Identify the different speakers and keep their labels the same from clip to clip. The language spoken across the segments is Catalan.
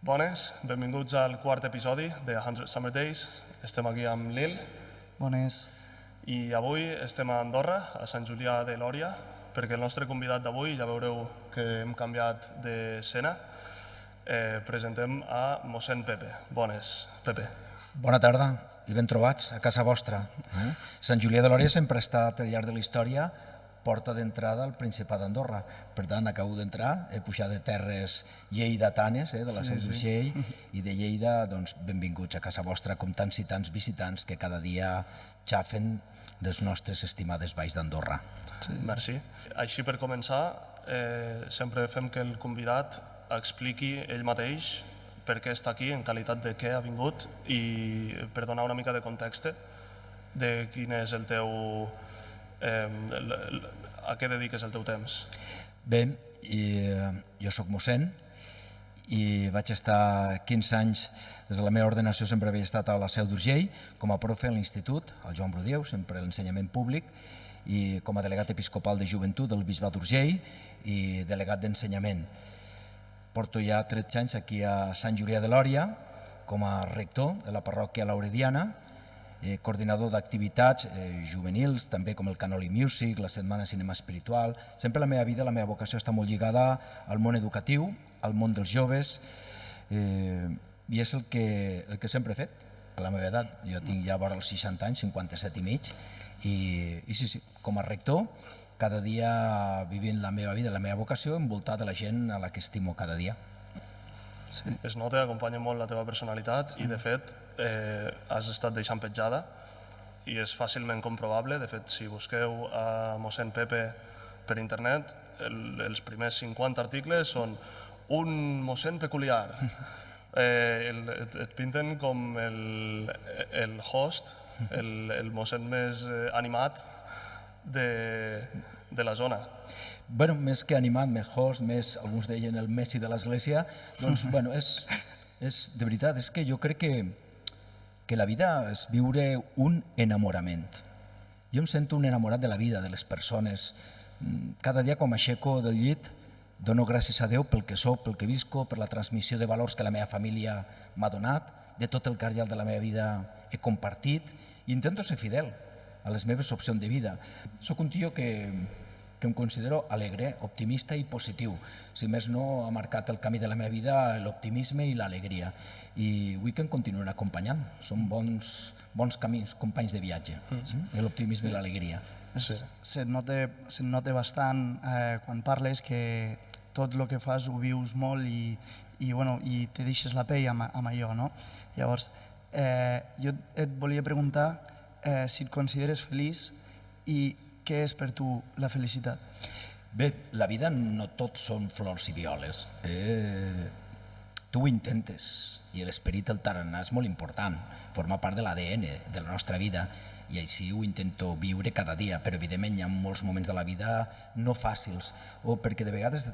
Speaker 1: Bones, benvinguts al quart episodi de 100 Summer Days. Estem aquí amb Lil.
Speaker 2: Bones.
Speaker 1: I avui estem a Andorra, a Sant Julià de Lòria, perquè el nostre convidat d'avui, ja veureu que hem canviat d'escena, presentem a mossèn Pepe. Bones, Pepe.
Speaker 3: Bona tarda i ben trobats a casa vostra. Sant Julià de Lòria sempre ha estat, al llarg de la història, porta d'entrada al Principat d'Andorra. Per tant, acabo d'entrar, he pujat de terres lleidatanes, de la Seu d'Urgell, i de Lleida, doncs, benvinguts a casa vostra, com tants i tants visitants que cada dia xafen les nostres estimades valls d'Andorra.
Speaker 1: Merci. Així, per començar, sempre fem que el convidat expliqui ell mateix per què està aquí, en qualitat de què ha vingut, i per donar una mica de context de quin és el teu... a què dediques el teu temps?
Speaker 3: Bé, jo soc mossèn i vaig estar 15 anys, des de la meva ordenació sempre havia estat a la Seu d'Urgell, com a profe a l'institut, al Joan Brodieu, sempre a l'ensenyament públic, i com a delegat episcopal de joventut del Bisbat d'Urgell i delegat d'ensenyament. Porto ja 13 anys aquí a Sant Julià de Lòria, com a rector de la parròquia Laurediana, coordinador d'activitats juvenils, també com el Canoli Music, la Setmana Cinema Espiritual. Sempre la meva vida, la meva vocació està molt lligada al món educatiu, al món dels joves, i és el que sempre he fet a la meva edat. Jo tinc ja vora els 60 anys, 57 i mig, i sí, com a rector, cada dia vivint la meva vida, la meva vocació, envoltat de la gent a la que estimo cada dia.
Speaker 1: Es nota, acompanya molt la teva personalitat i, de fet, has estat deixant petjada i és fàcilment comprovable. De fet, si busqueu a mossèn Pepe per internet, els primers 50 articles són un mossèn peculiar. Et pinten com el host, el mossèn més animat de la zona.
Speaker 3: Bueno, més que animat, més host, més, alguns deien el Messi de l'església, doncs, bueno, de veritat, és que jo crec que la vida és viure un enamorament. Jo em sento un enamorat de la vida, de les persones. Cada dia quan m'aixeco del llit dono gràcies a Déu pel que soc, pel que visco, per la transmissió de valors que la meva família m'ha donat, de tot el que al llarg de la meva vida he compartit, i intento ser fidel a les meves opcions de vida. Soc un tio que em considero alegre, optimista i positiu. Si més no, ha marcat el camí de la meva vida l'optimisme i l'alegria. I vull que em continuïn acompanyant. Són bons camins, companys de viatge, l'optimisme i l'alegria.
Speaker 2: Se't nota bastant quan parles que tot el que fas ho vius molt i te deixes la pell amb allò, no? Llavors, jo et volia preguntar si et consideres feliç i què és per tu la felicitat?
Speaker 3: Bé, la vida no tot són flors i violes. Tu ho intentes i l'esperit del tarannà és molt important, forma part de l'ADN de la nostra vida i així ho intento viure cada dia, però evidentment hi ha molts moments de la vida no fàcils o perquè de vegades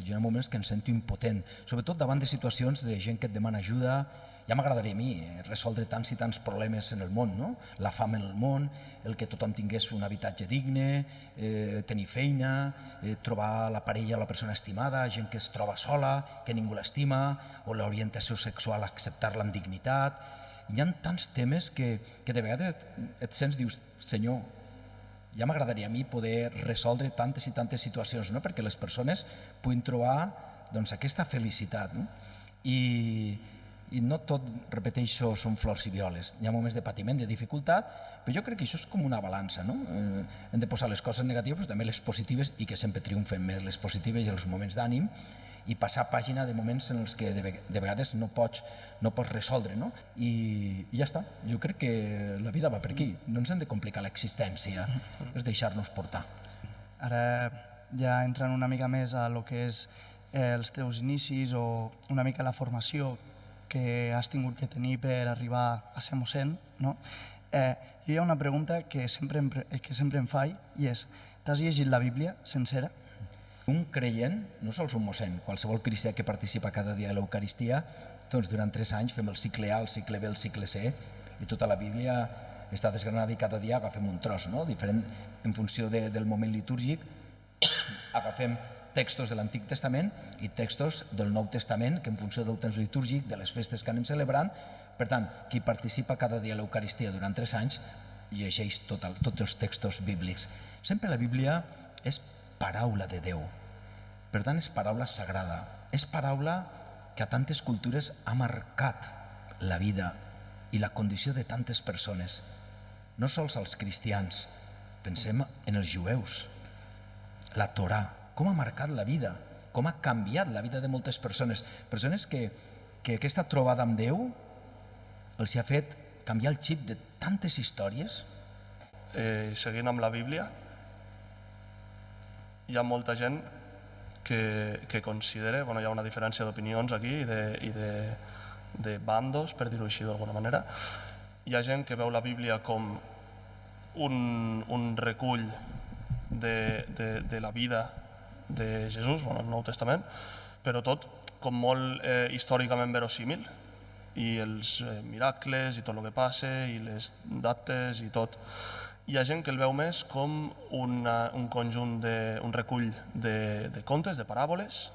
Speaker 3: hi ha moments que em sento impotent, sobretot davant de situacions de gent que et demana ajuda. Ja m'agradaria a mi resoldre tants i tants problemes en el món, no? La fam en el món, el que tothom tingués un habitatge digne, tenir feina, trobar la parella o la persona estimada, gent que es troba sola, que ningú l'estima, o l'orientació sexual, acceptar-la amb dignitat. Hi ha tants temes que de vegades et sents, dius, senyor, ja m'agradaria a mi poder resoldre tantes i tantes situacions, no? Perquè les persones puguin trobar aquesta felicitat, no? I no tot, repeteixo, són flors i violes. Hi ha moments de patiment, de dificultat, però jo crec que això és com una balança, no? Hem de posar les coses negatives, però també les positives, i que sempre triomfen més les positives i els moments d'ànim, i passar pàgina de moments en els que de vegades no pots resoldre, no? I ja està. Jo crec que la vida va per aquí. No ens hem de complicar l'existència, és deixar-nos portar.
Speaker 2: Ara, ja entrant una mica més a lo que és els teus inicis o una mica la formació que has tingut que tenir per arribar a ser mossèn, no? Jo hi ha una pregunta que sempre em faig i és: t'has llegit la Bíblia sencera?
Speaker 3: Un creient, no sols un mossèn, qualsevol cristià que participa cada dia de l'Eucaristia, doncs durant 3 anys fem el cicle A, el cicle B, el cicle C, i tota la Bíblia està desgranada i cada dia agafem un tros, no? Diferent en funció del moment litúrgic, agafem textos de l'Antic Testament i textos del Nou Testament, que en funció del temps litúrgic, de les festes que anem celebrant, per tant, qui participa cada dia a l'Eucaristia durant 3 anys llegeix tots els textos bíblics. Sempre la Bíblia és paraula de Déu, per tant és paraula sagrada, és paraula que a tantes cultures ha marcat la vida i la condició de tantes persones, no sols als cristians, pensem en els jueus, la Torà, com ha marcat la vida, com ha canviat la vida de moltes persones, persones que aquesta trobada amb Déu els ha fet canviar el xip de tantes històries.
Speaker 1: Seguint amb la Bíblia, hi ha molta gent que considera, hi ha una diferència d'opinions aquí i de bandos, per dir-ho així d'alguna manera. Hi ha gent que veu la Bíblia com un recull de la vida de Jesús, el Nou Testament, però tot com molt històricament verossímil, i els miracles i tot el que passa i les dates i tot. Hi ha gent que el veu més com un conjunt, un recull de contes, de paràboles,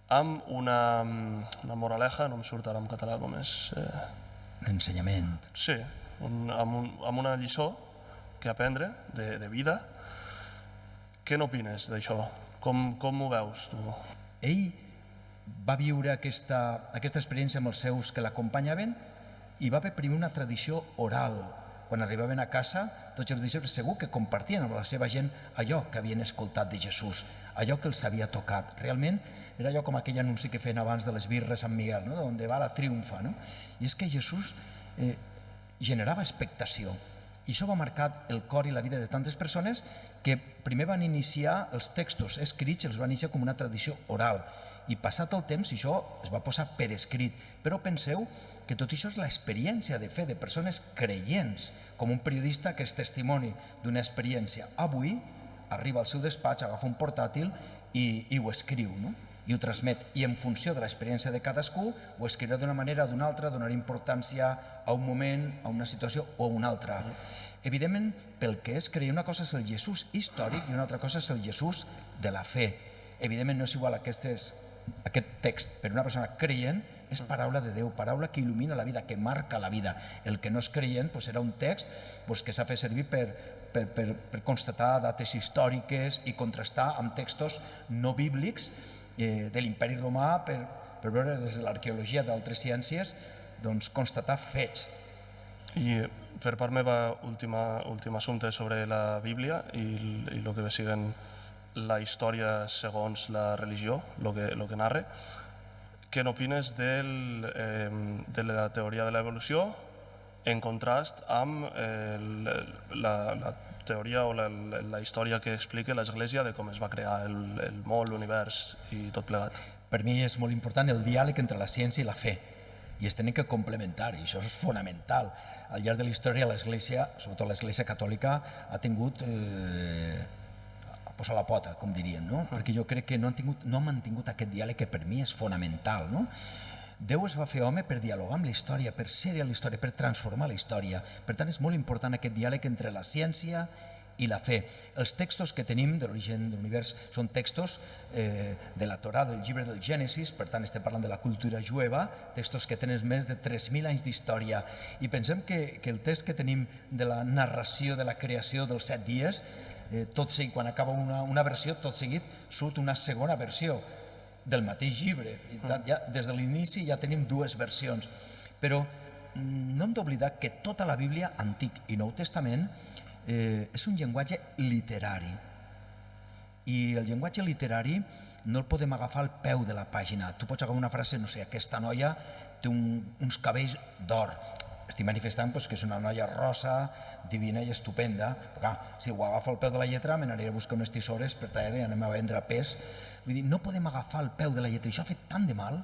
Speaker 1: amb una moraleja, no em surt ara en català com és...
Speaker 3: Ensenyament.
Speaker 1: Sí, amb una lliçó que aprendre de vida. Què n'opines d'això? Com ho veus tu?
Speaker 3: Ell va viure aquesta experiència amb els seus que l'acompanyaven i va haver primer una tradició oral. Quan arribaven a casa, tots els disciples segur que compartien amb la seva gent allò que havien escoltat de Jesús, allò que els havia tocat. Realment era allò com aquell anunci que feien abans de les birres Sant Miguel, no? Donde va la triomfa. No? I és que Jesús generava expectació. I això va marcar el cor i la vida de tantes persones que primer van iniciar els textos escrits, els van iniciar com una tradició oral. I passat el temps, això es va posar per escrit. Però penseu que tot això és l'experiència de fe de persones creients, com un periodista que és testimoni d'una experiència. Avui arriba al seu despatx, agafa un portàtil i ho escriu, no? I ho transmet. I en funció de l'experiència de cadascú, ho escriurà d'una manera o d'una altra, donarà importància a un moment, a una situació o a una altra. Evidentment, pel que és creient, una cosa és el Jesús històric i una altra cosa és el Jesús de la fe. Evidentment no és igual aquest text per una persona creient, és paraula de Déu, paraula que il·lumina la vida, que marca la vida. El que no és creient serà un text que s'ha fet servir per constatar dates històriques i contrastar amb textos no bíblics de l'imperi romà per veure des de l'arqueologia d'altres ciències constatar fets.
Speaker 1: I per part meva, últim assumpte sobre la Bíblia i el que ve sent la història segons la religió, el que narra. Què n'opines de la teoria de l'evolució en contrast amb la teoria o la història que explica l'Església de com es va crear el món, l'univers i tot plegat?
Speaker 3: Per mi és molt important el diàleg entre la ciència i la fe, i es tenen que complementar, i això és fonamental. Al llarg de la història l'Església, sobretot l'Església catòlica, ha tingut posar la pota, com dirien, no? Perquè jo crec que no ha mantingut aquest diàleg que per mi és fonamental, no? Déu es va fer home per dialogar amb la història, per ser a la història, per transformar la història. Per tant, és molt important aquest diàleg entre la ciència i la fe. Els textos que tenim de l'origen de l'univers són textos de la Torà, del llibre del Gènesis, per tant estem parlant de la cultura jueva, textos que tenen més de 3.000 anys d'història. I pensem que el text que tenim de la narració de la creació dels 7 dies, tot seguit, quan acaba una versió, tot seguit surt una segona versió del mateix llibre. Des de l'inici ja tenim 2 versions. Però no hem d'oblidar que tota la Bíblia, Antic i Nou Testament, és un llenguatge literari. I el llenguatge literari no el podem agafar al peu de la pàgina. Tu pots agafar una frase, no sé, aquesta noia té uns cabells d'or. Estic manifestant que és una noia rosa, divina i estupenda. Però clar, si ho agafo al peu de la lletra, m'aniré a buscar unes tisores per tallar i anem a vendre pes. Vull dir, no podem agafar al peu de la lletra. Això ha fet tant de mal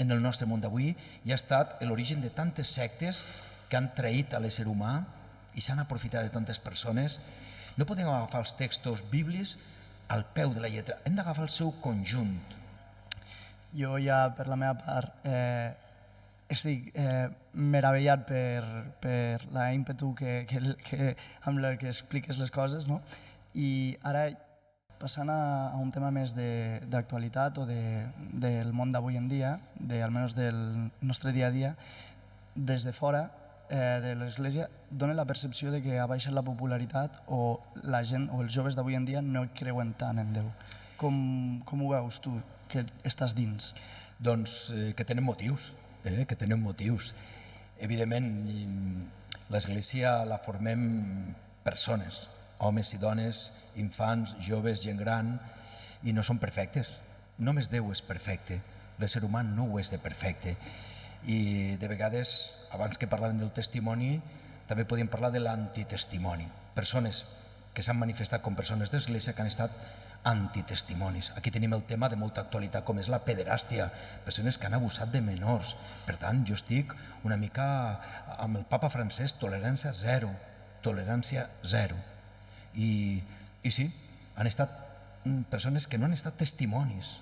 Speaker 3: en el nostre món d'avui i ha estat l'origen de tantes sectes que han traït a l'ésser humà i s'han aprofitat de tantes persones. No podem agafar els textos bíblics al peu de la lletra. Hem d'agafar el seu conjunt.
Speaker 2: Jo ja, per la meva part, estic meravellat per la ímpetu amb la que expliques les coses, no? I ara, passant a un tema més d'actualitat o del món d'avui en dia, almenys del nostre dia a dia, des de fora de l'Església dona la percepció de que ha baixat la popularitat o la gent o els joves d'avui en dia no creuen tant en Déu. Com ho veus tu, que estàs dins?
Speaker 3: Doncs que tenen motius, que tenen motius. Evidentment, l'Església la formem persones, homes i dones, infants, joves, gent gran, i no són perfectes. Només Déu és perfecte, l'ésser humà no ho és de perfecte. I de vegades, abans que parlàvem del testimoni, també podíem parlar de l'antitestimoni. Persones que s'han manifestat com persones d'Església que han estat antitestimonis. Aquí tenim el tema de molta actualitat, com és la pederàstia, persones que han abusat de menors. Per tant, jo estic una mica amb el papa Francesc, tolerància zero, tolerància zero. I sí, han estat persones que no han estat testimonis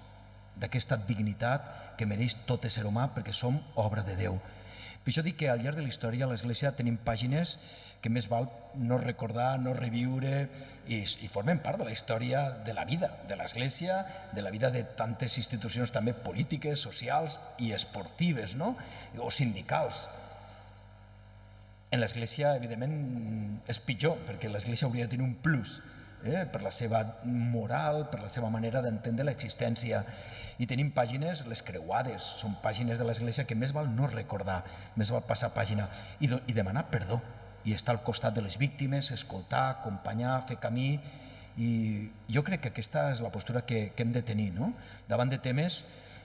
Speaker 3: d'aquesta dignitat que mereix tot ésser humà perquè som obra de Déu. Per això dic que al llarg de la història a l'Església tenim pàgines que més val no recordar, no reviure i formen part de la història de la vida de l'Església, de la vida de tantes institucions també polítiques, socials i esportives, no? O sindicals. En l'Església, evidentment, és pitjor, perquè l'Església hauria de tenir un plus per la seva moral, per la seva manera d'entendre l'existència. I tenim pàgines, les creuades, són pàgines de l'Església que més val no recordar, més val passar pàgina i demanar perdó, i estar al costat de les víctimes, escoltar, acompanyar, fer camí. I jo crec que aquesta és la postura que hem de tenir, no? Davant de temes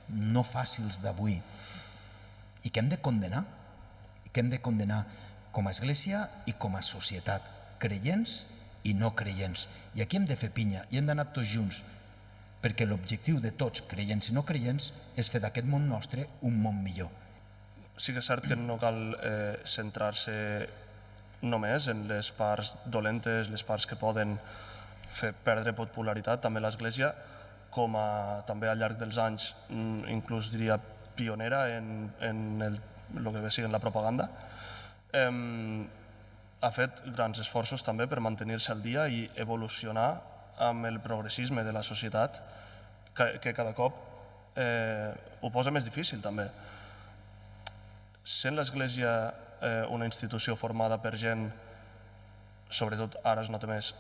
Speaker 3: no fàcils d'avui i que hem de condenar, com a Església i com a societat, creients i no creients. I aquí hem de fer pinya i hem d'anar tots junts, perquè l'objectiu de tots, creients i no creients, és fer d'aquest món nostre un món millor.
Speaker 1: Sí que és cert que no cal centrar-se només en les parts dolentes, les parts que poden fer perdre popularitat. També l'Església, com també al llarg dels anys, inclús diria pionera en el que ve sent la propaganda, ha fet grans esforços també per mantenir-se al dia i evolucionar amb el progressisme de la societat, que cada cop ho posa més difícil també. Sent l'Església una institució formada per gent, sobretot ara es nota més,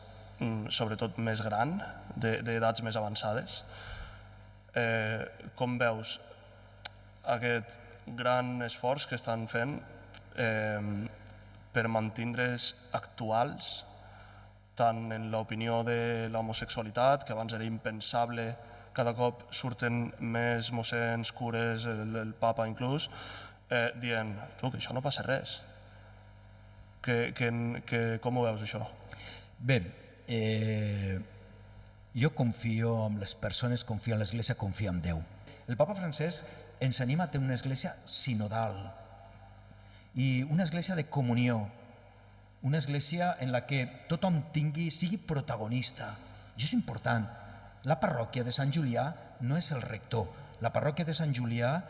Speaker 1: sobretot més gran, d'edats més avançades, com veus aquest gran esforç que estan fent per mantindre's actuals tant en l'opinió de l'homosexualitat, que abans era impensable, cada cop surten més mossens, cures, el papa inclús, dient que això no passa res. Com ho veus, això?
Speaker 3: Bé, jo confio en les persones, confio en l'Església, confio en Déu. El papa Francesc ens anima a tenir una Església sinodal i una Església de comunió, una Església en la que tothom sigui protagonista. I això és important. La parròquia de Sant Julià no és el rector. La parròquia de Sant Julià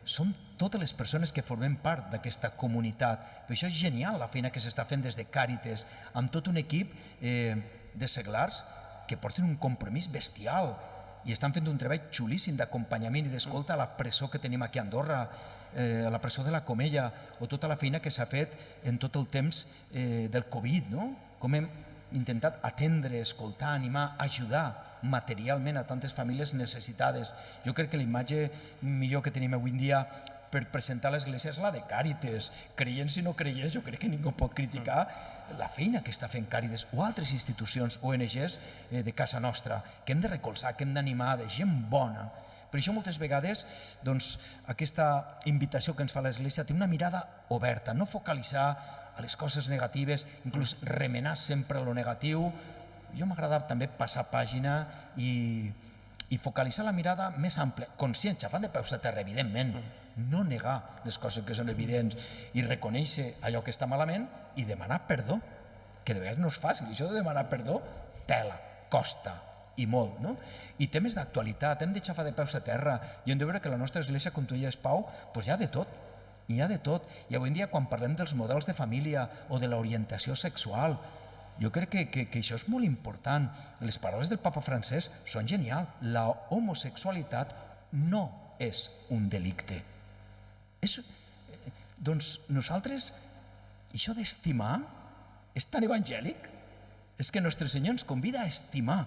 Speaker 3: són totes les persones que formem part d'aquesta comunitat. Per això és genial la feina que s'està fent des de Càritas, amb tot un equip de seglars que porten un compromís bestial i estan fent un treball xulíssim d'acompanyament i d'escolta a la presó que tenim aquí a Andorra, a la presó de la Comella, o tota la feina que s'ha fet en tot el temps del Covid, no? Com hem intentat atendre, escoltar, animar, ajudar materialment a tantes famílies necessitades. Jo crec que la imatge millor que tenim avui en dia per presentar l'Església és la de Càritas. Creients i no creients, jo crec que ningú pot criticar la feina que està fent Càritas o altres institucions, ONGs de casa nostra, que hem de recolzar, que hem d'animar, de gent bona. Per això moltes vegades aquesta invitació que ens fa l'Església té una mirada oberta, no focalitzar a les coses negatives, inclús remenar sempre lo negatiu. Jo m'agrada també passar pàgina i focalitzar la mirada més àmplia, conscient, xafant de peus a terra, evidentment, no negar les coses que són evidents i reconèixer allò que està malament i demanar perdó, que de vegades no és fàcil. Això de demanar perdó tela, costa i molt, no? I temes d'actualitat, hem de xafar de peus a terra i hem de veure que la nostra Església, com tu deies, Pau, hi ha de tot. Hi ha de tot. I avui en dia, quan parlem dels models de família o de l'orientació sexual, Jo crec que això és molt important. Les paraules del papa Francesc són genials. La homosexualitat no és un delicte. Doncs nosaltres, això d'estimar és tan evangèlic. És que Nostre Senyor ens convida a estimar.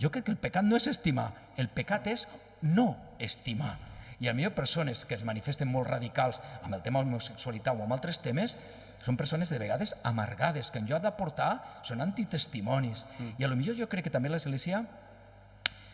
Speaker 3: Jo crec que el pecat no és estimar, el pecat és no estimar. I a millor persones que es manifesten molt radicals amb el tema de l'homosexualitat o amb altres temes són persones de vegades amargades, que en lloc d'aportar són antitestimonis. I a lo millor jo crec que també l'Església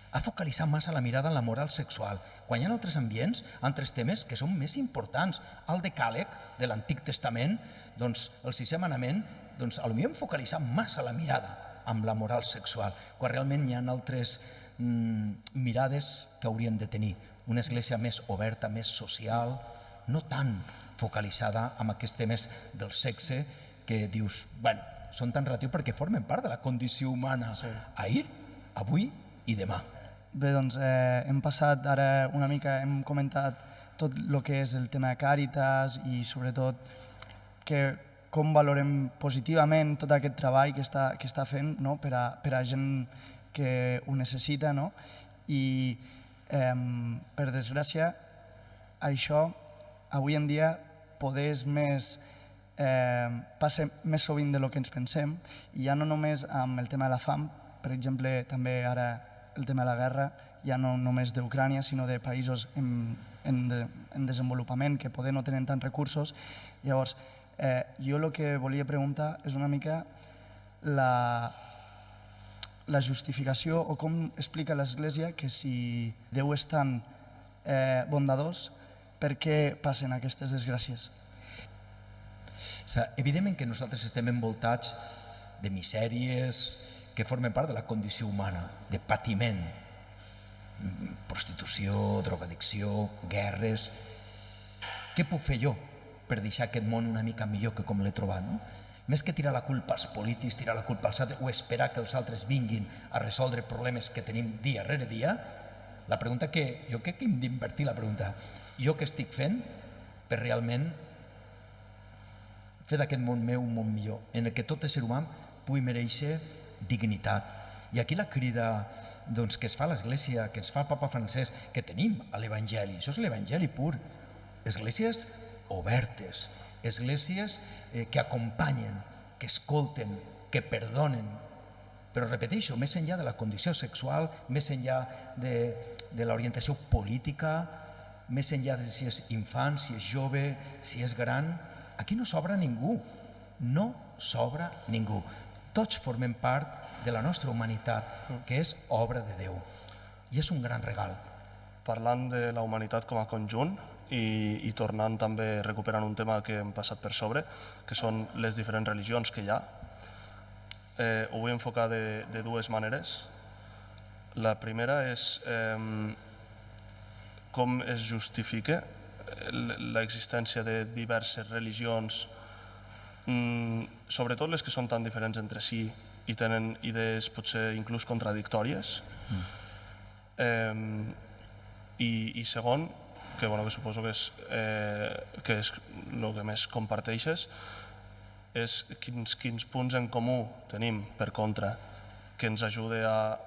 Speaker 3: ha focalitzat massa la mirada en la moral sexual, quan hi ha altres ambients, altres temes que són més importants. Al decàleg de l'Antic Testament, doncs el sisè manament, doncs potser hem focalitzat massa la mirada amb la moral sexual, quan realment hi ha altres mirades que hauríem de tenir. Una església més oberta, més social, no tan focalitzada en aquests temes del sexe que dius, bueno, són tan relatius perquè formen part de la condició humana ahir, avui i demà.
Speaker 2: Bé, doncs hem passat ara una mica, hem comentat tot el que és el tema de Càritas i sobretot com valorem positivament tot aquest treball que està fent per a gent que ho necessita, i per desgràcia això avui en dia passa més sovint del que ens pensem, i ja no només amb el tema de la fam, per exemple també ara el tema de la guerra, ja no només d'Ucrània sinó de països en desenvolupament que poder no tenen tants recursos. Llavors jo el que volia preguntar és una mica la justificació o com explica l'Església que si Déu és tan bondadós, per què passen aquestes desgràcies?
Speaker 3: Evidentment que nosaltres estem envoltats de misèries que formen part de la condició humana, de patiment, prostitució, drogadicció, guerres. Què puc fer jo per deixar aquest món una mica millor que com l'he trobat? Més que tirar la culpa als polítics, tirar la culpa als altres o esperar que els altres vinguin a resoldre problemes que tenim dia rere dia, la pregunta que jo crec que hem d'invertir la pregunta, jo què estic fent per realment fer d'aquest món meu un món millor, en el que tot ésser humà pugui mereixer dignitat. I aquí la crida que es fa a l'Església, que es fa el Papa Francesc, que tenim a l'Evangeli, això és l'Evangeli pur, esglésies obertes, esglésies que acompanyen, que escolten, que perdonen, però repeteixo, més enllà de la condició sexual, més enllà de l'orientació política, més enllà de si és infant, si és jove, si és gran, aquí no sobra ningú, no sobra ningú. Tots formem part de la nostra humanitat, que és obra de Déu, i és un gran regal.
Speaker 1: Parlant de la humanitat com a conjunt i tornant també, recuperant un tema que hem passat per sobre, que són les diferents religions que hi ha, ho vull enfocar de dues maneres. La primera és com es justifica l'existència de diverses religions, sobretot les que són tan diferents entre si i tenen idees potser inclús contradictòries. I segon, que suposo que és el que més comparteixes, és quins punts en comú tenim per contra que ens ajude a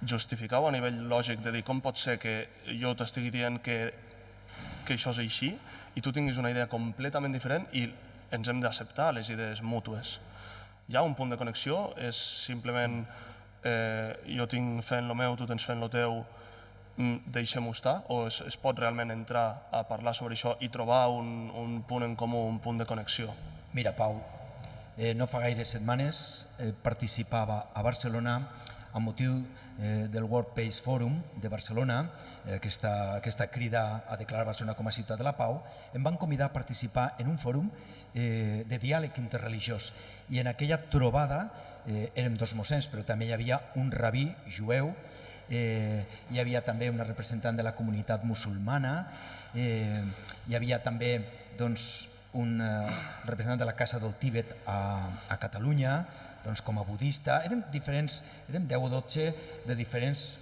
Speaker 1: justificar-ho a nivell lògic, de dir com pot ser que jo t'estigui dient que això és així i tu tinguis una idea completament diferent i ens hem d'acceptar les idees mútues. Hi ha un punt de connexió? És simplement jo tinc fent el meu, tu tens fent el teu, deixem-ho estar? O es pot realment entrar a parlar sobre això i trobar un punt en comú, un punt de connexió?
Speaker 3: Mira, Pau, no fa gaires setmanes participava a Barcelona amb motiu del World Peace Forum de Barcelona, aquesta crida a declarar Barcelona com a ciutat de la pau. Em van convidar a participar en un fòrum de diàleg interreligiós, i en aquella trobada érem dos mossens, però també hi havia un rabí jueu, hi havia també una representant de la comunitat musulmana, hi havia també un representant de la Casa del Tíbet a Catalunya, com a budista. Érem 10 o 12 de diferents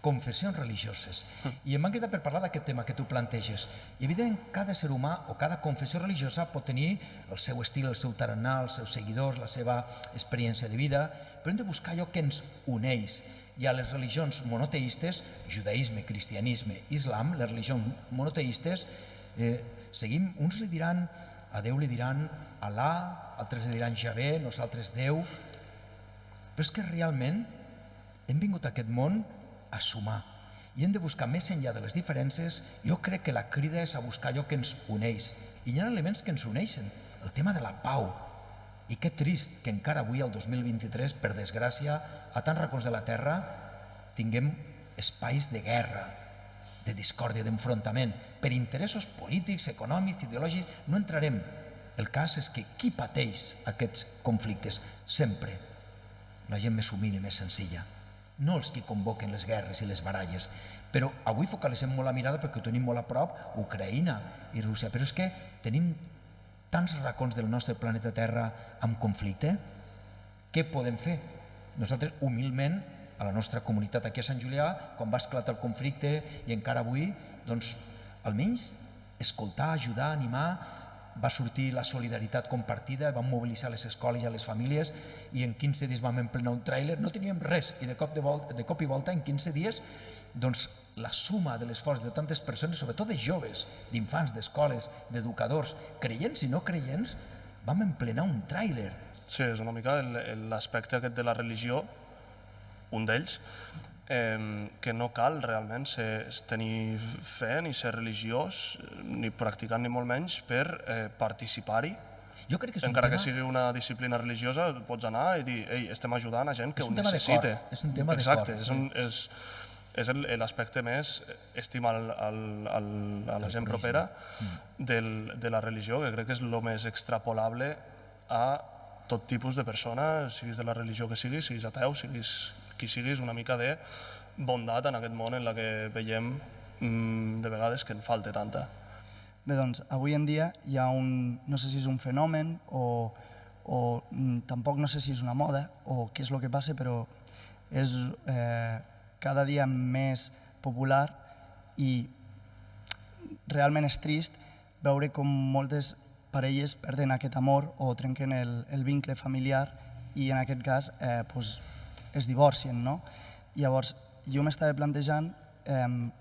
Speaker 3: confessions religioses. I em va cridar per parlar d'aquest tema que tu planteges. I evidentment cada ser humà o cada confessió religiosa pot tenir el seu estil, el seu tarannà, els seus seguidors, la seva experiència de vida, però hem de buscar allò que ens uneix. I a les religions monoteistes, judaïsme, cristianisme, islam, les religions monoteistes, seguim, uns li diran, a Déu li diran Alà, altres li diran Javé, nosaltres Déu, però és que realment hem vingut a aquest món a sumar i hem de buscar més enllà de les diferències. Jo crec que la crida és a buscar allò que ens uneix, i hi ha elements que ens uneixen, el tema de la pau. I que trist que encara avui, el 2023, per desgràcia, a tants racons de la Terra tinguem espais de guerra, de discòrdia, d'enfrontament, per interessos polítics, econòmics, ideològics. No entrarem. El cas és que qui pateix aquests conflictes? Sempre la gent més humil i més senzilla, no els que convoquen les guerres i les baralles. Però avui focalitzem molt la mirada perquè ho tenim molt a prop, Ucraïna i Rússia, però és que tenim tants racons del nostre planeta Terra amb conflicte. Què podem fer? Nosaltres, humilment, a la nostra comunitat aquí a Sant Julià, quan va esclatar el conflicte i encara avui, doncs, almenys escoltar, ajudar, animar. Va sortir la solidaritat compartida, vam mobilitzar les escoles i a les famílies i en 15 dies vam emplenar un tràiler, no teníem res i de cop i volta en 15 dies doncs la suma de l'esforç de tantes persones, sobretot de joves, d'infants, d'escoles, d'educadors, creients i no creients, vam emplenar un tràiler.
Speaker 1: Sí, és una mica l'aspecte aquest de la religió, un d'ells, que no cal realment tenir fe ni ser religiós, ni practicant ni molt menys per participar-hi.
Speaker 3: Jo crec que és un
Speaker 1: Encara
Speaker 3: tema...
Speaker 1: que sigui una disciplina religiosa, pots anar i dir, ei, estem ajudant a gent que ho
Speaker 3: tema de
Speaker 1: necessita.
Speaker 3: cor, és un tema de
Speaker 1: Exacte,
Speaker 3: cor,
Speaker 1: és l'aspecte més estimar a la gent propera de la religió, que crec que és el més extrapolable a tot tipus de persona, siguis de la religió que siguis ateu, siguis qui siguis, una mica de bondat en aquest món en la que veiem de vegades que en falta tanta.
Speaker 2: Bé, doncs, avui en dia hi ha no sé si és un fenomen o tampoc no sé si és una moda o què és el que passa, però és cada dia més popular i realment és trist veure com moltes parelles perden aquest amor o trenquen el vincle familiar i en aquest cas es divorcien, no? Llavors, jo m'estava plantejant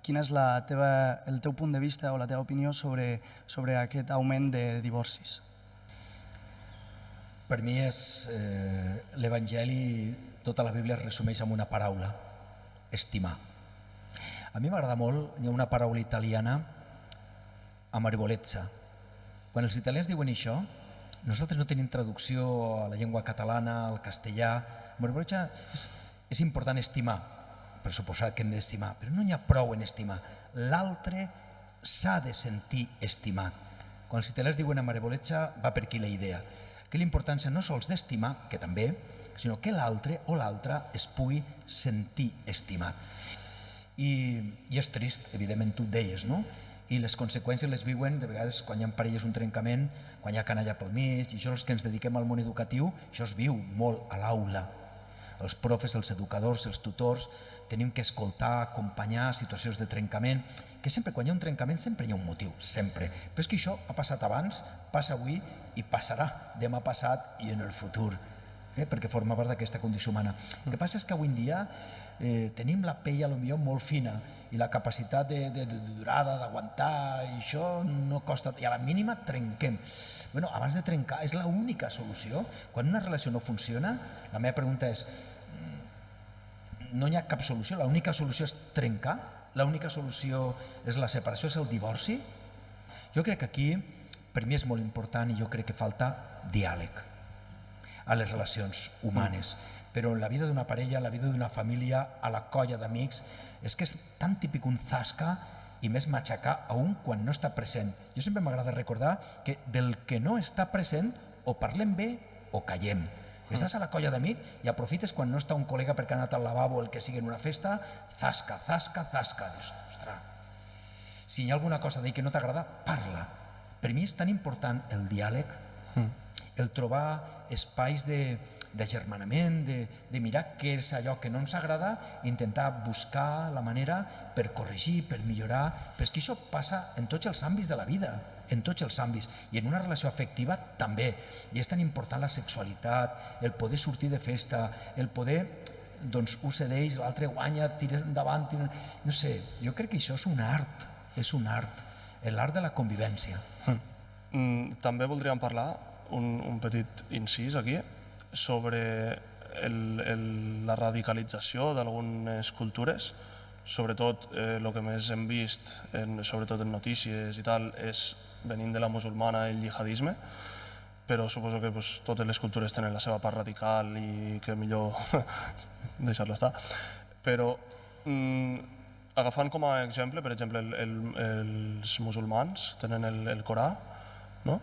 Speaker 2: quin és el teu punt de vista o la teva opinió sobre aquest augment de divorcis.
Speaker 3: Per mi és l'Evangeli, tota la Bíblia es resumeix en una paraula, estimar. A mi m'agrada molt, hi ha una paraula italiana, amorevolezza. Quan els italians diuen això, nosaltres no tenim traducció a la llengua catalana, al castellà. Amorevolezza és important estimar, per suposat que hem d'estimar, però no n'hi ha prou en estimar. L'altre s'ha de sentir estimat. Quan els italians diuen amorevolezza va per aquí la idea, que l'importància no sols d'estimar, que també, sinó que l'altre o l'altra es pugui sentir estimat. I és trist, evidentment tu ho deies, no? I les conseqüències les viuen de vegades quan hi ha parelles un trencament, quan hi ha canalla pel mig, i això els que ens dediquem al món educatiu, això es viu molt a l'aula. Els profes, els educadors, els tutors, tenim que escoltar, acompanyar situacions de trencament, que sempre quan hi ha un trencament sempre hi ha un motiu, sempre. Però és que això ha passat abans, passa avui i passarà demà passat i en el futur, perquè forma part d'aquesta condició humana. El que passa és que avui en dia tenim la pell potser molt fina i la capacitat de durada, d'aguantar, i això no costa, i a la mínima trenquem. Bueno, abans de trencar, és l'única solució. Quan una relació no funciona, la meva pregunta és, no hi ha cap solució, l'única solució és trencar, l'única solució és la separació, és el divorci. Jo crec que aquí, per mi és molt important, i jo crec que falta diàleg a les relacions humanes. Però en la vida d'una parella, en la vida d'una família, a la colla d'amics, és que és tan típic un zasca i més matxacar a un quan no està present. Jo sempre m'agrada recordar que del que no està present o parlem bé o callem. Estàs a la colla d'amic i aprofites quan no està un col·lega perquè ha anat al lavabo o el que sigui en una festa, zasca, zasca, zasca. Dius, ostres, si hi ha alguna cosa d'ell que no t'agrada, parla. Per mi és tan important el diàleg, el trobar espais d'agermanament, de mirar què és allò que no ens agrada i intentar buscar la manera per corregir, per millorar. Però és que això passa en tots els àmbits de la vida, en tots els àmbits, i en una relació afectiva també. I és tan important la sexualitat, el poder sortir de festa, el poder, doncs, un cedeix, l'altre guanya, tira endavant, no sé, jo crec que això és un art, l'art de la convivència.
Speaker 1: També voldríem parlar, un petit incís aquí, sobre la radicalització d'algunes cultures, sobretot el que més hem vist, sobretot en notícies i tal, és venint de la musulmana el jihadisme, però suposo que totes les cultures tenen la seva part radical i que millor deixar-la estar. Però agafant com a exemple, per exemple, els musulmans tenen el Corà, no?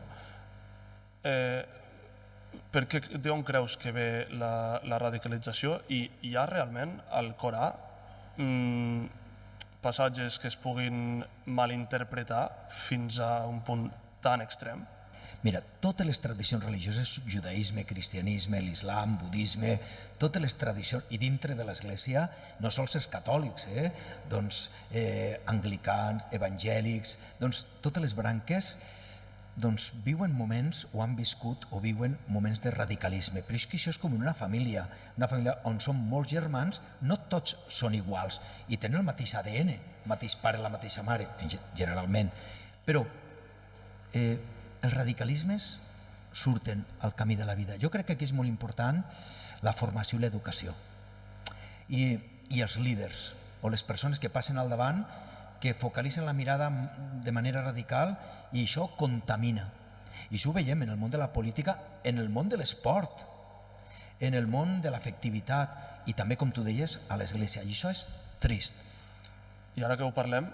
Speaker 1: D'on creus que ve la radicalització i hi ha realment al Corà passatges que es puguin malinterpretar fins a un punt tan extrem?
Speaker 3: Mira, totes les tradicions religioses, judaïsme, cristianisme, l'islam, budisme, totes les tradicions, i dintre de l'Església, no sols els catòlics, doncs anglicans, evangèlics, doncs totes les branques doncs viuen moments o han viscut o viuen moments de radicalisme. Però és que això és com una família on són molts germans, no tots són iguals i tenen el mateix ADN, el mateix pare, la mateixa mare, generalment. Però els radicalismes surten al camí de la vida. Jo crec que aquí és molt important la formació i l'educació. I els líders o les persones que passen al davant que focalitzen la mirada de manera radical i això contamina. I això ho veiem en el món de la política, en el món de l'esport, en el món de l'afectivitat i també, com tu deies, a l'Església. I això és trist.
Speaker 1: I ara que ho parlem,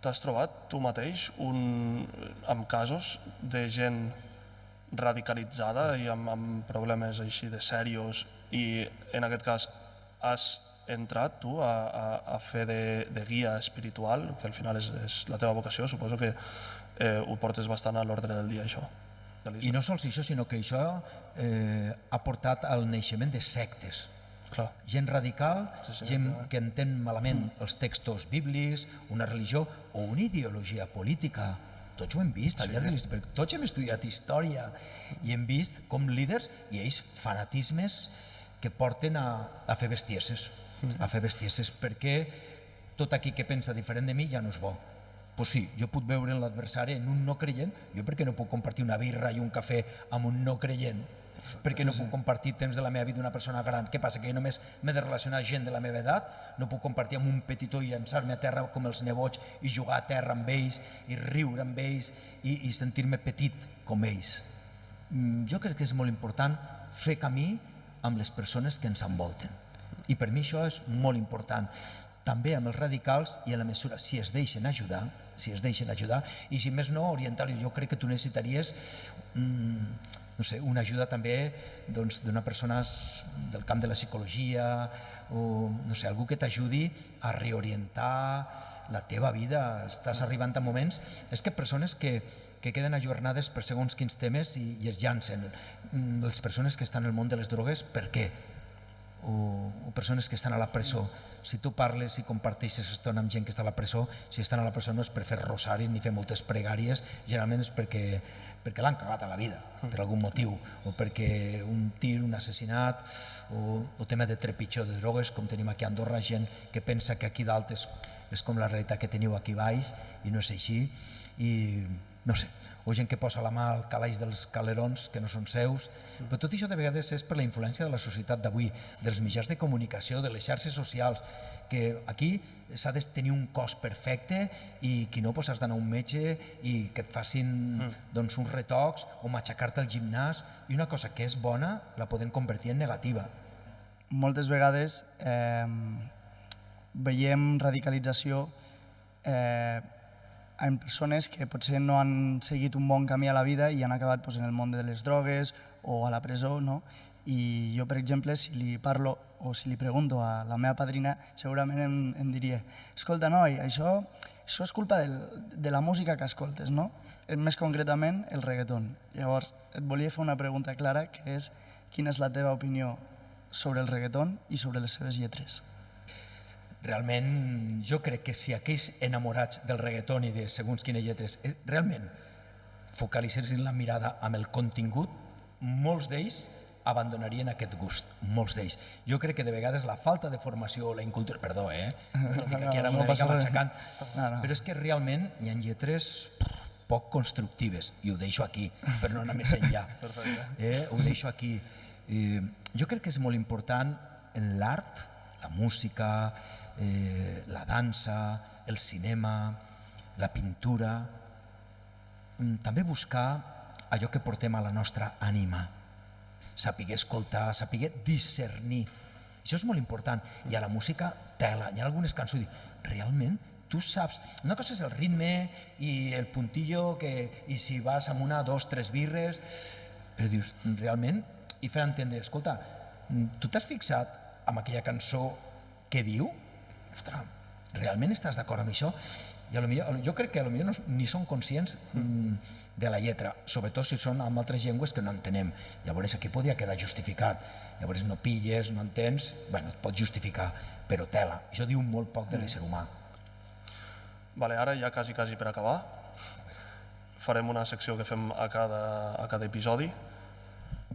Speaker 1: t'has trobat tu mateix amb casos de gent radicalitzada i amb problemes així de serios i en aquest cas has entrat tu a fer de guia espiritual, que al final és la teva vocació, suposo que ho portes bastant a l'ordre del dia, això.
Speaker 3: I no sols això, sinó que això ha portat al naixement de sectes. Gent radical, gent que entén malament els textos bíblics, una religió o una ideologia política. Tots ho hem vist al llarg de l'història, tots hem estudiat història i hem vist com líders i ells fanatismes que porten a fer bestieses, perquè tot aquí que pensa diferent de mi ja no és bo. Doncs sí, jo puc veure en l'adversari, en un no creient, jo per què no puc compartir una birra i un cafè amb un no creient? Per què no puc compartir temps de la meva vida amb una persona gran? Què passa, que jo només m'he de relacionar amb gent de la meva edat? No puc compartir amb un petitó i llançar-me a terra com els nebots i jugar a terra amb ells i riure amb ells i sentir-me petit com ells? Jo crec que és molt important fer camí amb les persones que ens envolten. I per mi això és molt important. També amb els radicals i a la mesura, si es deixen ajudar, i si més no, orientar-ho. Jo crec que tu necessitaries una ajuda també d'una persona del camp de la psicologia o algú que t'ajudi a reorientar la teva vida. Estàs arribant a moments... És que persones que queden ajornades per segons quins temes i es llancen. Les persones que estan en el món de les drogues, per què? O persones que estan a la presó. Si tu parles i comparteixes estona amb gent que està a la presó, si estan a la presó no és per fer rosari ni fer moltes pregàries, generalment és perquè l'han cagat a la vida, per algun motiu, o perquè un tir, un assassinat, o tema de trepitjor de drogues, com tenim aquí a Andorra, gent que pensa que aquí dalt és com la realitat que teniu aquí baix, i no és així, i no sé, o gent que posa la mà al calaix dels calerons que no són seus, però tot això de vegades és per la influència de la societat d'avui, dels mitjans de comunicació, de les xarxes socials, que aquí s'ha de tenir un cos perfecte i que no has d'anar a un metge i que et facin uns retocs o matxacar-te al gimnàs, i una cosa que és bona la podem convertir en negativa.
Speaker 2: Moltes vegades veiem radicalització en persones que potser no han seguit un bon camí a la vida i han acabat en el món de les drogues o a la presó, no? I jo, per exemple, si li parlo o si li pregunto a la meva padrina, segurament em diria: escolta, noi, això és culpa de la música que escoltes, no? Més concretament, el reggaeton. Llavors, et volia fer una pregunta clara, que és: quina és la teva opinió sobre el reggaeton i sobre les seves lletres?
Speaker 3: Realment, jo crec que si aquells enamorats del reggaeton i de segons quines lletres realment focalitzessin la mirada amb el contingut, molts d'ells abandonarien aquest gust, molts d'ells. Jo crec que de vegades la falta de formació o la incultura... Perdó, estic aquí ara una mica matxacant, però és que realment hi ha lletres poc constructives, i ho deixo aquí, per no anar més enllà. Ho deixo aquí. Jo crec que és molt important en l'art, la música, la dansa, el cinema, la pintura, també buscar allò que portem a la nostra ànima, saber escoltar, saber discernir. Això és molt important. I a la música, tela. Hi ha algunes cançons que dic, realment, tu saps... Una cosa és el ritme i el puntillo, i si vas amb una, dos, tres birres, però dius, realment, i fer entendre, escolta, tu t'has fixat en aquella cançó que diu? Ostres, realment estàs d'acord amb això? I jo crec que potser ni són conscients de la lletra, sobretot si són amb altres llengües que no entenem. Llavors aquí podria quedar justificat. Llavors no pilles, no entens, bueno, et pots justificar, però tela. Això diu molt poc de l'ésser humà.
Speaker 1: Vale, ara ja quasi per acabar farem una secció que fem a cada episodi,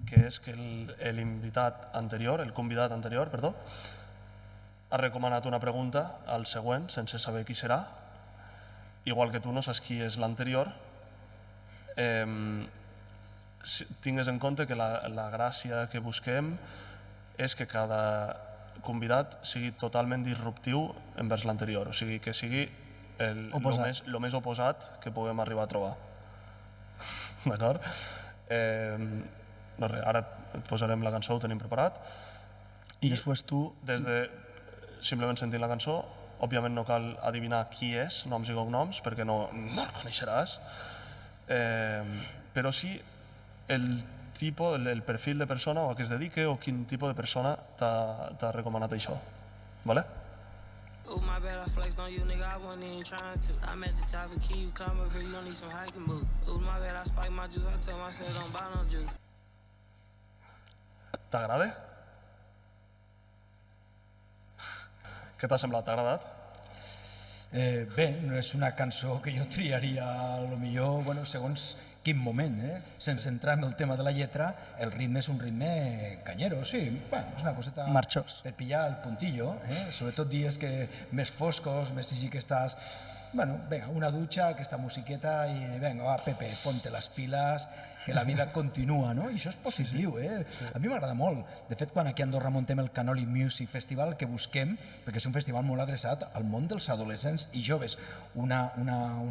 Speaker 1: que és que el convidat anterior, ha recomanat una pregunta al següent sense saber qui serà. Igual que tu no saps qui és l'anterior, tingues en compte que la gràcia que busquem és que cada convidat sigui totalment disruptiu envers l'anterior, o sigui, que sigui el més oposat que puguem arribar a trobar. D'acord? No res, ara et posarem la cançó, ho tenim preparat.
Speaker 2: I després tu...
Speaker 1: Des de simplement sentint la cançó, òbviament no cal adivinar qui és, noms i cognoms, perquè no el coneixeràs, però sí el perfil de persona o a què es dedica o quin tipus de persona t'ha recomanat això. Vale?
Speaker 4: Oh my bad, I flexed on you, nigga, I wasn't even trying to. I'm at the top of key, you climb up here, you don't need some hiking boots. Oh my bad, I spiked my juice, I tell myself don't buy no juice.
Speaker 1: T'agrada? Què t'ha semblat? T'ha agradat?
Speaker 3: Bé, no és una cançó que jo triaria, potser, segons quin moment, sense entrar en el tema de la lletra, el ritme és un ritme canyero, sí, és una coseta...
Speaker 2: Marxós.
Speaker 3: Per pillar el puntillo, sobretot dies que més foscos, més així que estàs... Vinga, una dutxa, aquesta musiqueta i vinga, va, Pepe, ponte les piles, que la vida continua, no? I això és positiu, A mi m'agrada molt. De fet, quan aquí a Andorra muntem el Canoli Music Festival, que busquem, perquè és un festival molt adreçat al món dels adolescents i joves, una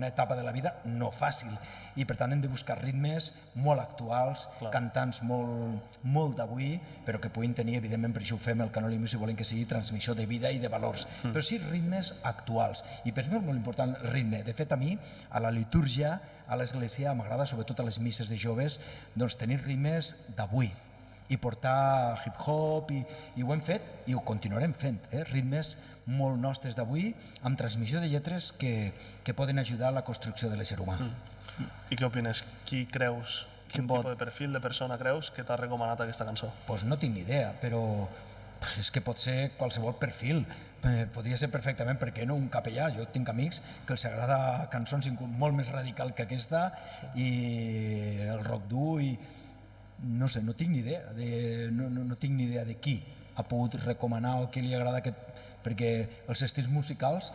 Speaker 3: etapa de la vida no fàcil, i per tant hem de buscar ritmes molt actuals, cantants molt d'avui, però que puguin tenir, evidentment, per això ho fem, el Canoli Music, volem que sigui transmissió de vida i de valors, però sí ritmes actuals. I per mi és molt important el ritme. De fet, a mi, a la litúrgia, a l'església, m'agrada, sobretot a les misses de joves, doncs tenir ritmes d'avui i portar hip-hop, i ho hem fet i ho continuarem fent, ritmes molt nostres d'avui, amb transmissió de lletres que poden ajudar a la construcció de l'ésser humà.
Speaker 1: I què opines? Quin tipus de perfil de persona creus que t'ha recomanat aquesta cançó?
Speaker 3: Doncs no tinc ni idea, però és que pot ser qualsevol perfil. Podria ser perfectament, per què no, un capellà. Jo tinc amics que els agrada cançons molt més radical que aquesta i el rock dur i no sé, no tinc ni idea no tinc ni idea de qui ha pogut recomanar o qui li agrada aquest, perquè els estils musicals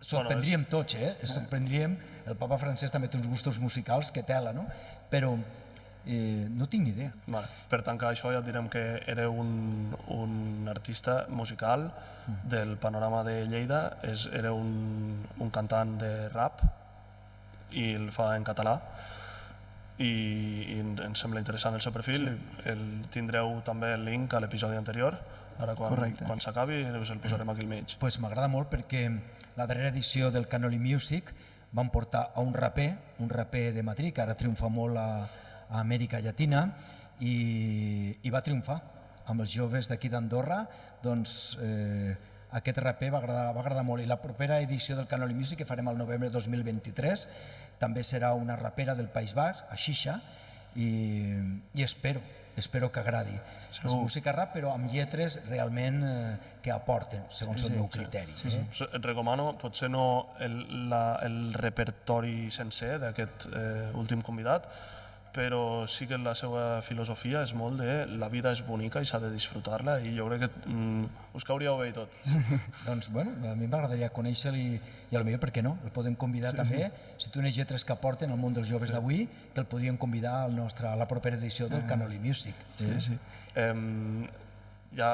Speaker 3: sorprendríem tots, sorprendríem. El papa Francesc també té uns gustos musicals que tela, no? Però no tinc ni idea.
Speaker 1: Per tancar això ja et direm que era un artista musical del panorama de Lleida, era un cantant de rap i el fa en català i ens sembla interessant el seu perfil. Tindreu també el link a l'episodi anterior, ara quan s'acabi us el posarem aquí al mig.
Speaker 3: M'agrada molt perquè la darrera edició del Canoli Music van portar a un raper de Madrid, que ara triomfa molt a Amèrica Llatina, i va triomfar amb els joves d'aquí d'Andorra. Doncs aquest raper va agradar molt, i la propera edició del Canoli Music, que farem al novembre de 2023, també serà una rapera del País Basc, a Xixa, i espero espero que agradi. És música rap, però amb lletres realment que aporten, segons el meu criteri.
Speaker 1: Et recomano, potser no el repertori sencer d'aquest últim convidat, però sí que la seva filosofia és molt de la vida és bonica i s'ha de disfrutar-la, i jo crec que us cauríeu bé i tot.
Speaker 3: Doncs, bueno, a mi m'agradaria conèixer-lo i potser, per què no? El podem convidar també, si té unes lletres que aporten al món dels joves d'avui, que el podríem convidar a la propera edició del Canoli Music.
Speaker 1: Ja,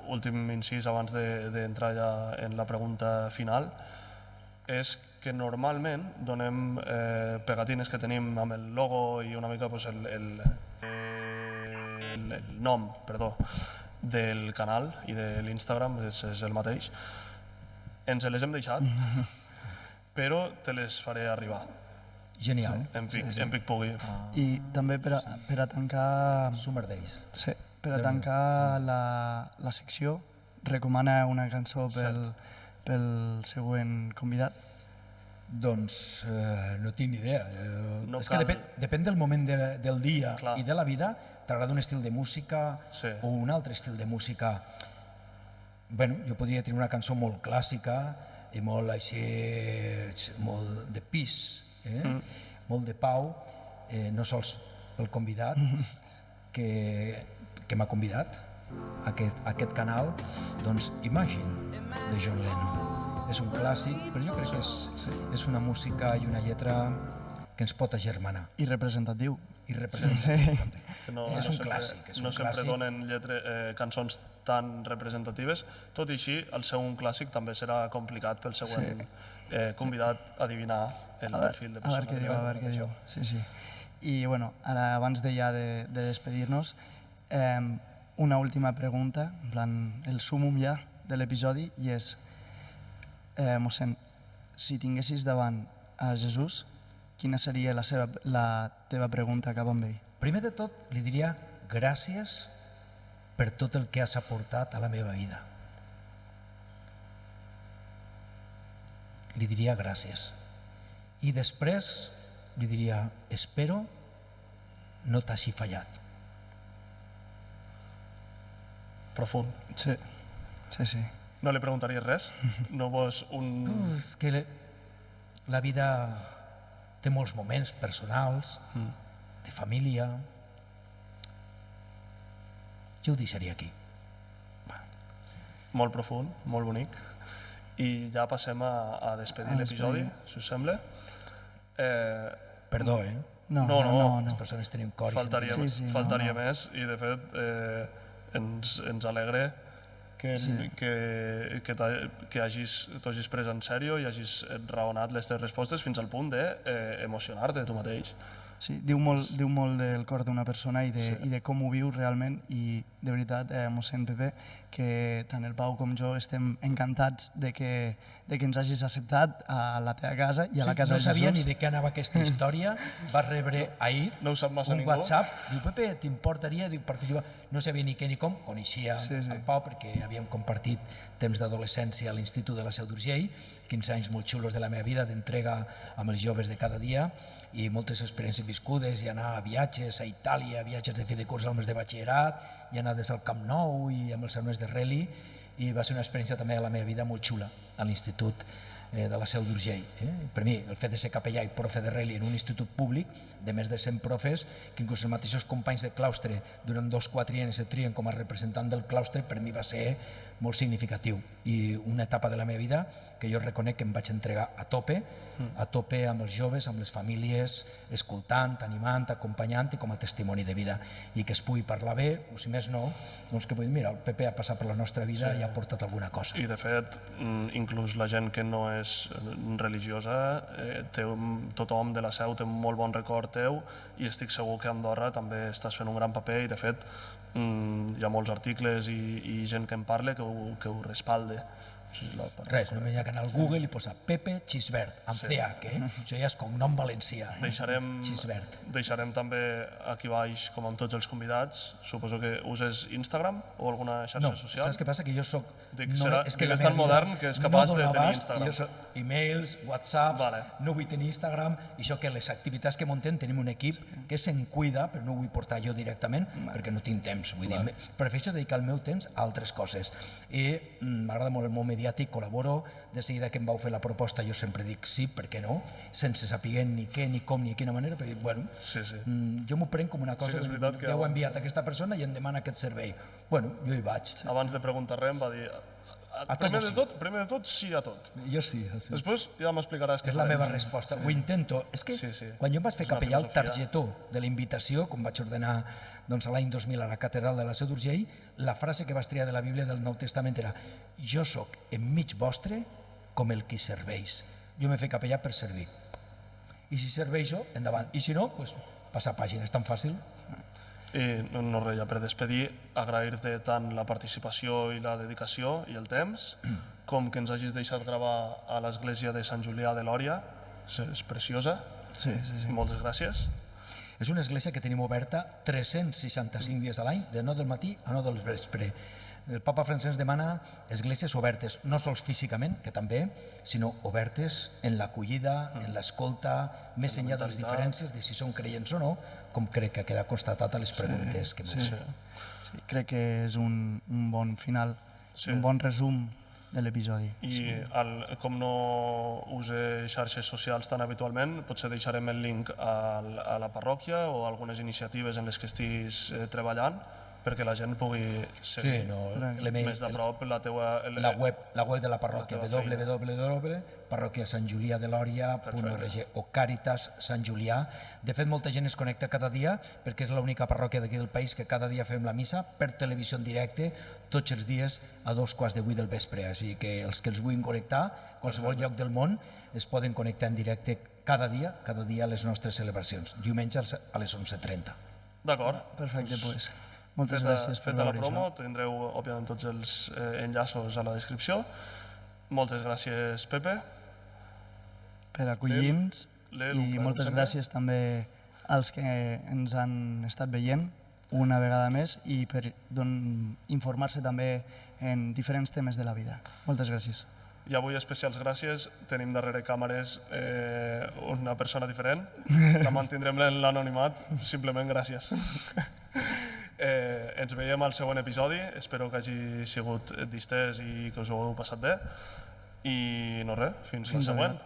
Speaker 1: últim incís abans d'entrar ja en la pregunta final, és que normalment donem pegatines que tenim amb el logo i una mica el nom, del canal i de l'Instagram, és el mateix. Ens les hem deixat, però te les faré arribar.
Speaker 3: Genial.
Speaker 1: En pic pugui.
Speaker 2: I també per a tancar...
Speaker 3: Summer Days.
Speaker 2: Sí, per a tancar la secció, recomana una cançó pel següent convidat.
Speaker 3: Doncs no tinc ni idea. És que depèn del moment del dia i de la vida. T'agrada un estil de música o un altre estil de música? Bueno, jo podria tenir una cançó molt clàssica i molt així, molt de peace, molt de pau, no sols pel convidat que m'ha convidat a aquest canal, doncs Imagine, de John Lennon. És un clàssic, però jo crec que és una música i una lletra que ens pot agermanar.
Speaker 2: I representatiu.
Speaker 3: I representatiu, també.
Speaker 1: És un clàssic. No sempre donen cançons tan representatives, tot i així el segon clàssic també serà complicat pel següent convidat adivinar el perfil de persona.
Speaker 2: A veure què diu. Sí. I bueno, ara abans de despedir-nos, una última pregunta, en plan el súmum ja de l'episodi, i és mossèn, si tinguessis davant a Jesús, quina seria la teva pregunta cap amb ell?
Speaker 3: Primer de tot, li diria gràcies per tot el que has aportat a la meva vida. Li diria gràcies. I després li diria, espero no t'hagi fallat.
Speaker 1: Profund.
Speaker 2: Sí.
Speaker 1: No li preguntaries res? No vols un...
Speaker 3: És que la vida té molts moments personals, de família. Jo ho deixaria aquí.
Speaker 1: Molt profund, molt bonic. I ja passem a despedir l'episodi, si us sembla.
Speaker 3: Perdó,
Speaker 1: No.
Speaker 3: Les persones tenim cor i
Speaker 1: faltaria més, i de fet ens alegra que t'hagis pres en sèrio i hagis raonat les teves respostes fins al punt d'emocionar-te tu mateix.
Speaker 2: Sí, diu molt del cor d'una persona i de com ho viu realment, i de veritat, mossèn Pepe, que tant el Pau com jo estem encantats de que ens hagis acceptat a la teva casa i a la casa de Jesús.
Speaker 3: No sabia ni de què anava aquesta història, vas rebre ahir un WhatsApp, diu Pepe, t'importaria participar? No sabia ni què ni com, coneixia el Pau perquè havíem compartit temps d'adolescència a l'Institut de la Seu d'Urgell, 15 anys molt xulos de la meva vida, d'entrega amb els joves de cada dia i moltes experiències viscudes, i anar a viatges a Itàlia, viatges de fi de curs amb els de batxillerat, i anar des del Camp Nou i amb els alumnes de Reli, i va ser una experiència també a la meva vida molt xula a l'Institut de la Seu d'Urgell. Per mi, el fet de ser capellà i profe de Reli en un institut públic de més de 100 profes, que inclús els mateixos companys de claustre durant 2 quadriennis et trien com a representant del claustre, per mi va ser molt significatiu, i una etapa de la meva vida que jo reconec que em vaig entregar a tope amb els joves, amb les famílies, escoltant, animant, acompanyant i com a testimoni de vida, i que es pugui parlar bé, o si més no, doncs que puguin, mira, el Pepe ha passat per la nostra vida i ha portat alguna cosa.
Speaker 1: I de fet, inclús la gent que no és religiosa, tothom de la Seu té un molt bon record teu, i estic segur que a Andorra també estàs fent un gran paper, i de fet hi ha molts articles i gent que en parla que ho respalda. O Sí, la paraula
Speaker 3: Res, només hi ha que anar al Google i posar Pepe Xisbert, amb CH, Això ja és cognom valencià.
Speaker 1: Deixarem també aquí baix, com amb tots els convidats, suposo que uses Instagram o alguna xarxa social?
Speaker 3: Saps què passa? Que jo soc...
Speaker 1: Digues tan modern que és capaç de tenir Instagram.
Speaker 3: Jo soc e-mails, whatsapps, no vull tenir Instagram, i això que les activitats que muntem tenim un equip que se'n cuida, però no ho vull portar jo directament, perquè no tinc temps. Vull dir, prefereixo dedicar el meu temps a altres coses. I m'agrada molt el món mediàtic, col·laboro, de seguida que em vau fer la proposta jo sempre dic sí, per què no, sense saber ni què, ni com, ni de quina manera, perquè, bueno, jo m'ho prenc com una cosa, ja ho he enviat a aquesta persona i em demana aquest servei. Bueno, jo hi vaig.
Speaker 1: Abans de preguntar res em va dir, primer de tot, sí a tot.
Speaker 3: Jo sí.
Speaker 1: Després ja m'explicaràs què
Speaker 3: és la meva resposta, ho intento. És que quan jo em vaig fer capellà el targetó de la invitació, com vaig ordenar l'any 2000 a la catedral de la Seu d'Urgell, la frase que vas triar de la Bíblia del Nou Testament era jo sóc enmig vostre com el qui serveix. Jo m'he fet capellà per servir. I si serveixo, endavant. I si no, passar pàgina, és tan fàcil.
Speaker 1: I no res, ja per despedir, agrair-te tant la participació i la dedicació i el temps, com que ens hagis deixat gravar a l'església de Sant Julià de Lòria. És preciosa.
Speaker 2: Sí.
Speaker 1: Moltes gràcies.
Speaker 3: És una església que tenim oberta 365 dies a l'any, de 9 del matí a 9 del vespre. El papa Francesc demana esglésies obertes, no sols físicament, que també, sinó obertes en l'acollida, en l'escolta, més enllà de les diferències de si són creients o no, com crec que queda constatat a les preguntes que m'he fet.
Speaker 2: Sí, crec que és un bon final, un bon resum de l'episodi.
Speaker 1: I com no use xarxes socials tan habitualment, potser deixarem el link a la parròquia o a algunes iniciatives en les que estiguis treballant, perquè la gent pugui seguir més de prop la
Speaker 3: web de la parròquia, www.parroquiasanjuliadeloria.org o Càritas Sant Julià. De fet, molta gent es connecta cada dia perquè és l'única parròquia d'aquí del país que cada dia fem la missa per televisió en directe, tots els dies a 2:15 del vespre. Així que els que els vulguin connectar, qualsevol lloc del món, es poden connectar en directe cada dia a les nostres celebracions, diumenges a les 11:30.
Speaker 1: D'acord.
Speaker 2: Perfecte, doncs. Moltes gràcies per
Speaker 1: veure això. Feta la promo, tindreu, òbviament, tots els enllaços a la descripció. Moltes gràcies, Pepe.
Speaker 2: Per acollir-nos i moltes gràcies també als que ens han estat veient una vegada més i per informar-se també en diferents temes de la vida. Moltes gràcies.
Speaker 1: I avui especials gràcies. Tenim darrere càmeres una persona diferent. La mantindrem en l'anonimat. Simplement gràcies. Ens veiem al següent episodi, espero que hagi sigut distès i que us ho heu passat bé i no res, fins la següent.